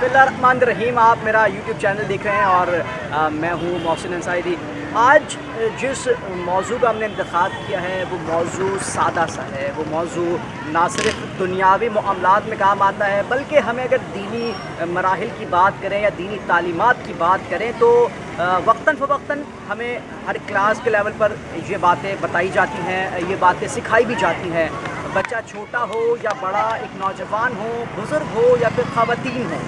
बिस्मिल्लाहिर्रहमानिर्रहीम। आप मेरा यूट्यूब चैनल देख रहे हैं और मैं हूँ मोहसिन अंसारी। आज जिस मौजू का हमने इंतखाब किया है वो मौजू सादा सा है। वो मौजू ना सिर्फ दुनियावी मामलात में काम आता है बल्कि हमें अगर दीनी मराहिल की बात करें या दीनी तालीमात की बात करें तो वक्तन फ़वक्तन हमें हर क्लास के लेवल पर ये बातें बताई जाती हैं, ये बातें सिखाई भी जाती हैं। बच्चा छोटा हो या बड़ा, एक नौजवान हो, बुज़ुर्ग हो या फिर ख़वातीन हो,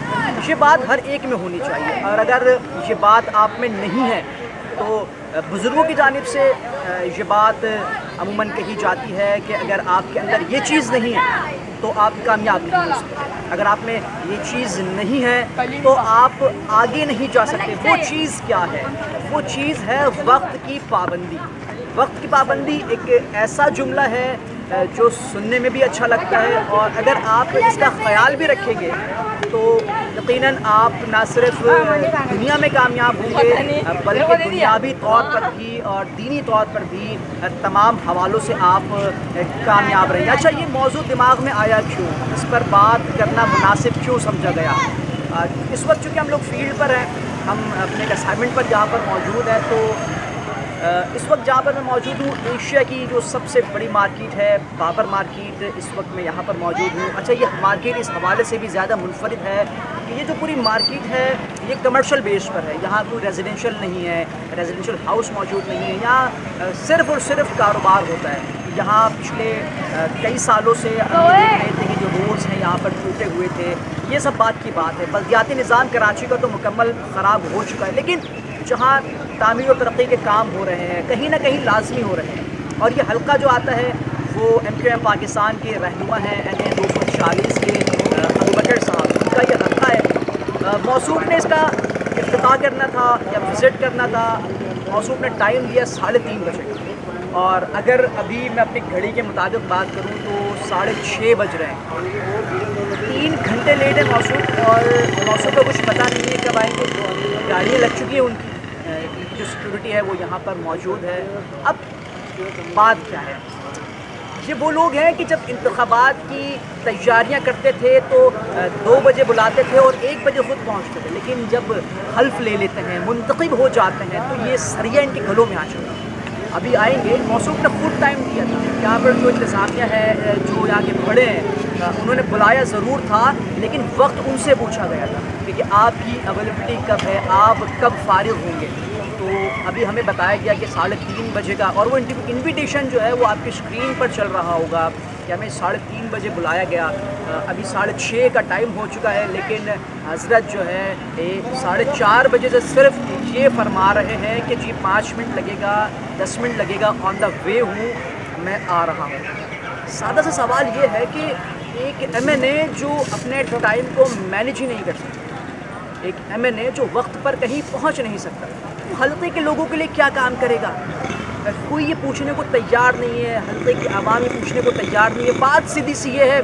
ये बात हर एक में होनी चाहिए। और अगर ये बात आप में नहीं है तो बुज़ुर्गों की जानिब से ये बात अमूमन कही जाती है कि अगर आपके अंदर ये चीज़ नहीं है तो आप कामयाब नहीं हो सकते। अगर आप में ये चीज़ नहीं है तो आप आगे नहीं जा सकते। वो चीज़ क्या है? वो चीज़ है वक्त की पाबंदी। वक्त की पाबंदी एक ऐसा जुमला है जो सुनने में भी अच्छा लगता है और अगर आप इसका ख्याल भी रखेंगे तो यकीनन आप ना सिर्फ दुनिया में कामयाब होंगे बल्कि दुनियावी तौर पर भी और दीनी तौर पर भी तमाम हवालों से आप कामयाब रहेंगे। अच्छा, ये मौजू दिमाग में आया क्यों? इस पर बात करना मुनासिब क्यों समझा गया? इस वक्त चूँकि हम लोग फील्ड पर हैं, हम अपने एक असाइनमेंट पर जहाँ पर मौजूद है, तो इस वक्त जहाँ पर मैं मौजूद हूँ एशिया की जो सबसे बड़ी मार्केट है बाबर मार्केट, इस वक्त मैं यहाँ पर मौजूद हूँ। अच्छा, ये मार्केट इस हवाले से भी ज़्यादा मुनफरिद है कि ये जो पूरी मार्केट है ये कमर्शियल बेस पर है। यहाँ कोई रेजिडेंशियल नहीं है, रेजिडेंशियल हाउस मौजूद नहीं है। यहाँ सिर्फ़ और सिर्फ कारोबार होता है। यहाँ पिछले कई सालों से हम देख रहे थे कि जो रोड्स हैं यहाँ पर टूटे हुए थे, ये सब बात की बात है। बल्दियाती निज़ाम कराची का तो मुकम्मल ख़राब हो चुका है, लेकिन जहाँ तामीर और तरक्की के काम हो रहे हैं कहीं ना कहीं लाजमी हो रहे हैं। और ये हल्का जो आता है वो MQM पाकिस्तान के रहनुमा हैं NA 240 के अबू बकर साहब, उनका ये हल्का है। मौसूफ ने इसका इफ्तिताह करना था या विज़िट करना था। मौसूफ ने टाइम दिया 3:30 बजे और अगर अभी मैं अपनी घड़ी के मुताबिक बात करूं तो 6:30 बज रहे हैं। 3 घंटे लेट है मौसूफ और मौसूफ को कुछ पता नहीं है कब आएंगे। गाड़ियाँ लग चुकी है उनकी जो सिक्योरिटी है वो यहाँ पर मौजूद है। अब बात क्या है? ये वो लोग हैं कि जब इंतखाबात की तैयारियां करते थे तो 2 बजे बुलाते थे और 1 बजे खुद पहुँचते थे, लेकिन जब हल्फ ले लेते हैं, मुंतखब हो जाते हैं, तो ये सरिया इनके गलों में आ चुका है। अभी आएंगे। मौसूफ ने खुद टाइम दिया था। यहाँ पर जो इंतज़ामिया है, जो यहाँ के बड़े हैं, उन्होंने बुलाया ज़रूर था लेकिन वक्त उनसे पूछा गया था कि आपकी अवेलेबिलिटी कब है, आप कब फारिग होंगे। तो अभी हमें बताया गया कि 3:30 बजे का, और वो इन्विटेशन जो है वो आपकी स्क्रीन पर चल रहा होगा कि हमें 3:30 बजे बुलाया गया। अभी 6:30 का टाइम हो चुका है, लेकिन हज़रत जो है 4:30 बजे से सिर्फ ये फरमा रहे हैं कि जी 5 मिनट लगेगा, 10 मिनट लगेगा, ऑन द वे हूँ, मैं आ रहा हूँ। सादा सा सवाल ये है कि एक MNA जो अपने टाइम को मैनेज ही नहीं कर सकता, एक MNA जो वक्त पर कहीं पहुँच नहीं सकता, हल्के के लोगों के लिए क्या काम करेगा? कोई ये पूछने को तैयार नहीं है, हल्के की आवाम ये पूछने को तैयार नहीं है। बात सीधी सी ये है,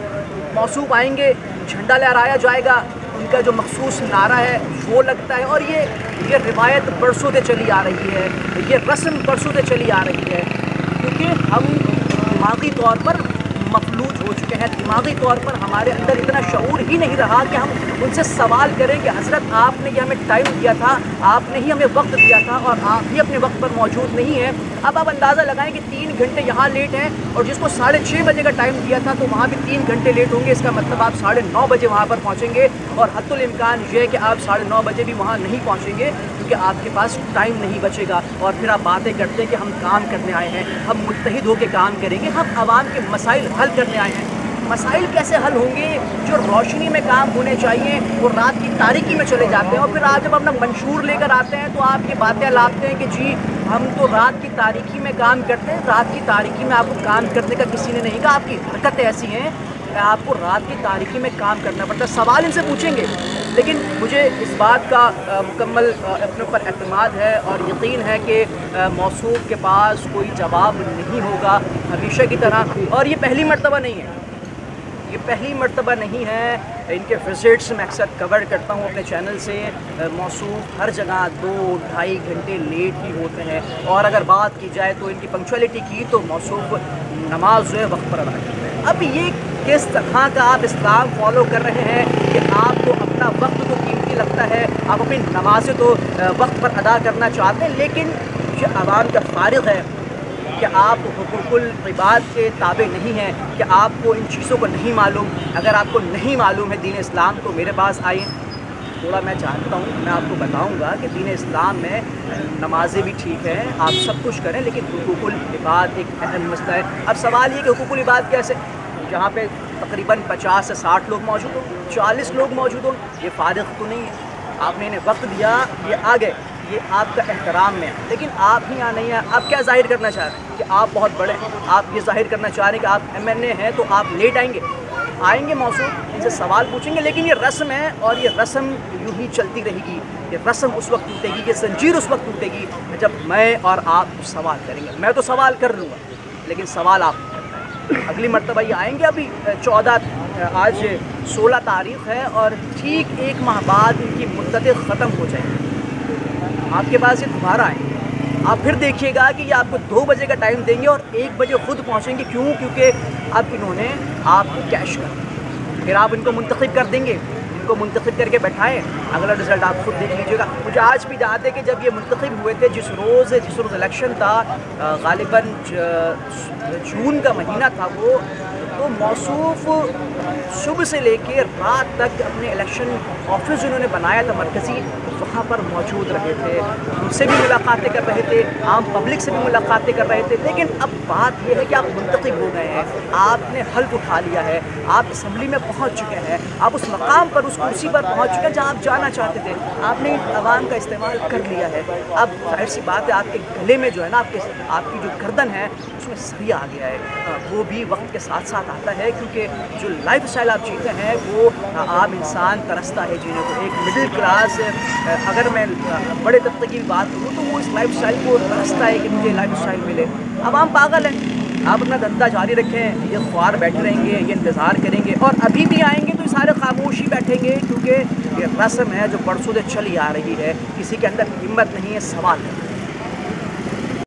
मौसूफ आएंगे, झंडा लहराया जाएगा, उनका जो मखसूस नारा है वो लगता है। और ये रिवायत बरसों से चली आ रही है, ये रस्म बरसों से चली आ रही है, क्योंकि हम दिमागी तौर पर मफलूज हो चुके हैं। दिमागी तौर पर हमारे अंदर इतना शऊर ही नहीं रहा कि हम उनसे सवाल करें कि हज़रत आपने ये हमें टाइम दिया था, आपने ही हमें वक्त दिया था और आप ही अपने वक्त पर मौजूद नहीं हैं। अब आप अंदाज़ा लगाएं कि 3 घंटे यहाँ लेट हैं और जिसको 6:30 बजे का टाइम दिया था तो वहाँ भी 3 घंटे लेट होंगे। इसका मतलब आप 9:30 बजे वहाँ पर पहुँचेंगे और हद्दुल इम्कान ये है कि आप 9:30 बजे भी वहाँ नहीं पहुँचेंगे क्योंकि आपके पास टाइम नहीं बचेगा। और फिर आप बातें करते हैं कि हम काम करने आए हैं, हम मुत्तहिद होकर काम करेंगे, हम आवाम के मसाइल हल करने आए हैं। मसाइल कैसे हल होंगे? जो रोशनी में काम होने चाहिए वो रात की तारीकी में चले जाते हैं। और फिर आप जब अपना मंशूर लेकर आते हैं तो आप ये बातें लाते हैं कि जी हम तो रात की तारीकी में काम करते हैं। रात की तारीकी में आपको काम करने का किसी ने नहीं कहा, आपकी हरकतें ऐसी हैं कि आपको रात की तारीकी में काम करना पड़ता है। सवाल इनसे पूछेंगे, लेकिन मुझे इस बात का मुकम्मल अपने ऊपर एतमाद है और यकीन है कि मौसूफ के पास कोई जवाब नहीं होगा हमेशा की तरह। और ये पहली मर्तबा नहीं है, ये पहली मर्तबा नहीं है। इनके विज़िट्स मैं अक्सर कवर करता हूँ अपने चैनल से। मौसूफ हर जगह 2-2.5 घंटे लेट ही होते हैं। और अगर बात की जाए तो इनकी पंक्चुअलिटी की तो मौसूफ नमाज जो है वक्त पर अदा करते हैं। अब ये किस तरह का आप इस्लाम फॉलो कर रहे हैं कि आपको अपना वक्त तो कीमती लगता है, आप अपनी नमाज़ें तो वक्त पर अदा करना चाहते हैं, लेकिन जो आवाम का फारिग है कि आप हुकूकुल इबाद के ताबे नहीं हैं, कि आपको इन चीज़ों को नहीं मालूम। अगर आपको नहीं मालूम है दीन इस्लाम तो मेरे पास आइए, थोड़ा मैं जानता हूँ, मैं आपको बताऊँगा कि दीन इस्लाम में नमाज़ें भी ठीक हैं, आप सब कुछ करें, लेकिन हुकूकुल इबाद एक अहम मसला है। अब सवाल ये कि हुकूकुल इबाद कैसे, जहाँ पे तकरीबन 50 से 60 लोग मौजूद हों, 40 लोग मौजूद हों, ये फारिग तो नहीं है। आपने इन्हें वक्त दिया, ये आ गए, ये आपका एहतराम में है, लेकिन आप ही यहाँ नहीं हैं। आप क्या ज़ाहिर करना चाह रहे हैं कि आप बहुत बड़े हैं, आप ये ज़ाहिर करना चाह रहे हैं कि आप MNA हैं, तो आप लेट आएंगे मौसूद, इनसे सवाल पूछेंगे, लेकिन ये रस्म है और ये रस्म यूँ ही चलती रहेगी। ये रस्म उस वक्त टूटेगी, ये जंजीर उस वक्त टूटेगी जब मैं और आप सवाल करेंगे। मैं तो सवाल कर लूँगा, लेकिन सवाल आप करना है। अगली मरतबा ये आएंगे, अभी 14 आज 16 तारीख़ है और ठीक 1 माह बाद इनकी मुद्दतें ख़त्म हो जाएंगी। आपके पास ये दोबारा आएंगे, आप फिर देखिएगा कि ये आपको 2 बजे का टाइम देंगे और 1 बजे खुद पहुँचेंगे। क्यों? क्योंकि अब इन्होंने आपको कैश कर, फिर आप इनको मुंतखब कर देंगे, इनको मुंतखब करके बैठाएं, अगला रिज़ल्ट आप खुद देख लीजिएगा। मुझे आज भी याद है कि जब ये मुंतखब हुए थे, जिस रोज़ इलेक्शन था, ग़ालिबन जून का महीना था वो, तो मौसूफ़ सुबह से लेके रात तक अपने इलेक्शन ऑफिस उन्होंने बनाया था मरकज़ी, वहाँ पर मौजूद रहे थे, उनसे भी मुलाकातें कर रहे थे, आम पब्लिक से भी मुलाकातें कर रहे थे। लेकिन अब बात यह है कि आप मुंतखब हो गए हैं, आपने हल्फ उठा लिया है, आप असम्बली में पहुँच चुके हैं, आप उस मकाम पर, उस कुर्सी पर पहुँच चुके हैं जहाँ आप जाना चाहते थे, आपने अवाम का इस्तेमाल कर लिया है। अब जाहिर सी बात है, आपके गले में जो है ना, आपकी जो गर्दन है उसमें सरिया आ गया है। वो भी वक्त के साथ साथ आता है, क्योंकि जो लाइफ स्टाइल आप जीते हैं वो आम इंसान तरसता है जीने को। एक मिडिल क्लास, अगर मैं बड़े तबके की बात करूँ तो वो इस लाइफ स्टाइल को तरसता है कि मुझे लाइफ स्टाइल मिले। अब हम पागल हैं, आप अपना धंधा जारी रखें, ये ख्वार बैठे रहेंगे, ये इंतज़ार करेंगे, और अभी भी आएंगे तो सारे खामोश ही बैठेंगे, क्योंकि ये रस्म है जो बरसों से चली आ रही है, किसी के अंदर हिम्मत नहीं है सवाल करने।